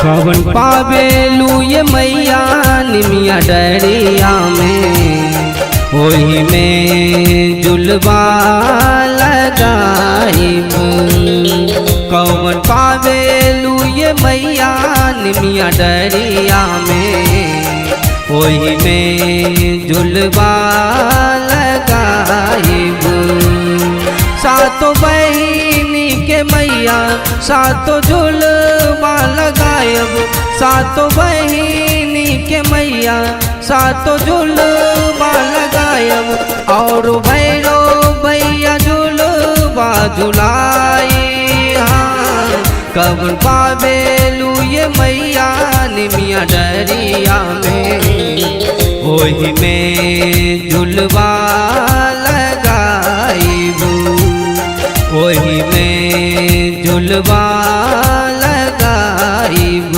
कवन पावेलू ये मैया निमिया डरिया में, वही में जुलवा लगाइब। कवन पावेलू ये मैया निमिया डरिया में, वही में जुलवा लगाइब। सातों बहिनी के मैया सातों जुलवा लगायब। सातों बहिनी के मैया सातों जुलवा लगायब। और भैरो भैया जुलवा जुलाई। हाँ कवन पावेलू ये मैया निमिया डरिया में, वही में जुलवा लगाइब। वही में जुलवा लगाइब।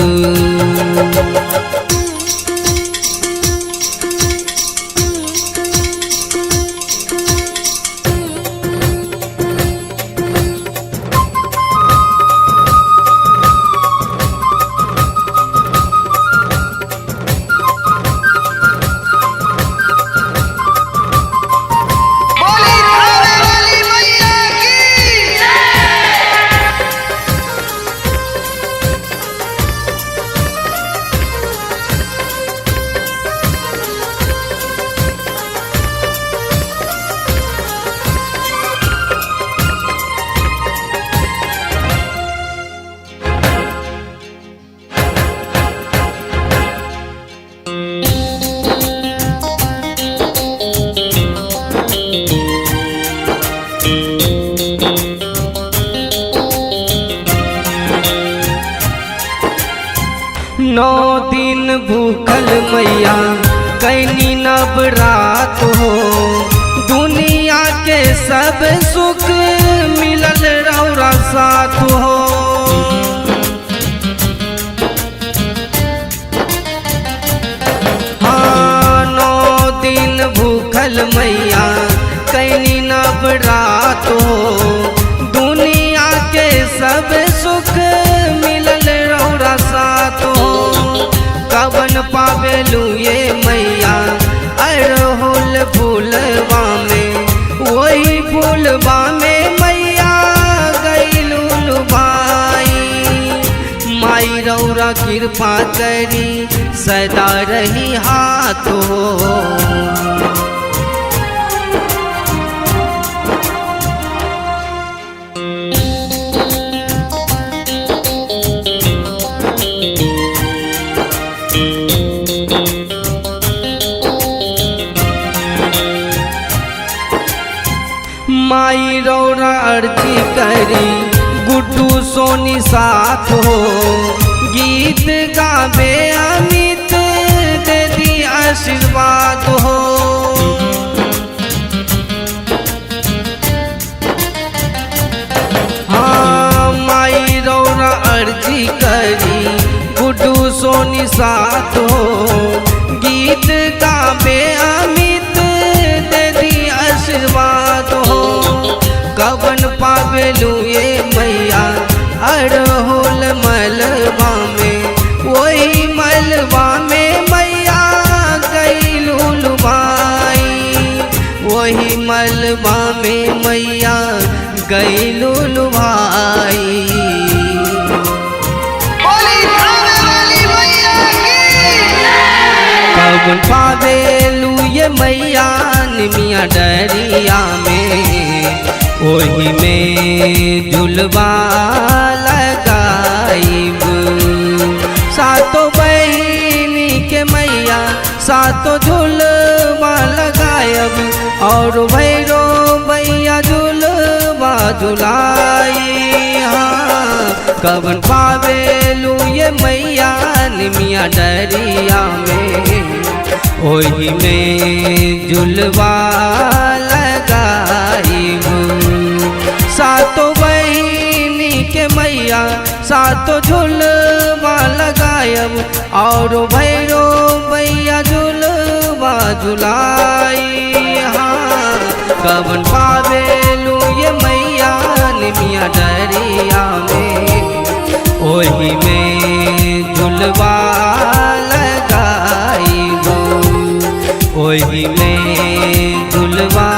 नौ दिन भूखल मैया कैनी नवरात हो, दुनिया के सब सुख मिलल रौरा साथ हो। हाँ 9 दिन भूखल मैया कैनी नवरात हो, दुनिया के सब सुख मिलल रौरा साथ हो। कवन पावेलू ये मैया अड़हुल फूलवा में, वही फूलवा में मैया गइलू लुभाई। माई रौरा कृपा करी सदा रही हाथ हो। माई रौरा अर्जी करी गुड्डू सोनी साथ हो, गीत गावे अमित दे दी आशीर्वाद हो। हाँ माई रौरा अर्जी करी गुड्डू सोनी साथ हो, गीत गावे अमित दे दी आशीर्वाद हो। कवन पावेलू ये मैया अड़हुल मलबा में, वही मलबा में मैया गइलू लुभाई। वही मलबा में मैया गइलू लुभाई। कवन पावेलू ये मैया निमिया डरिया में, वही में जुलवा लगाइब। सातों बहिनी के मैया सातों जुलवा लगायब। और भैरो भैया जुलवा जुलाई। हाँ कवन पावेलू ये मैया निमिया डरिया में, वही में जुलवा लगाइब। सातों बहिनी के मैया सातों झुलवा लगायब। और भैरो भैया झुलवा झुलाई। हाँ कवन पावेलू ये मैया निमिया डरिया में, वही में झुलवा लगाई हो, ओही में झुलवा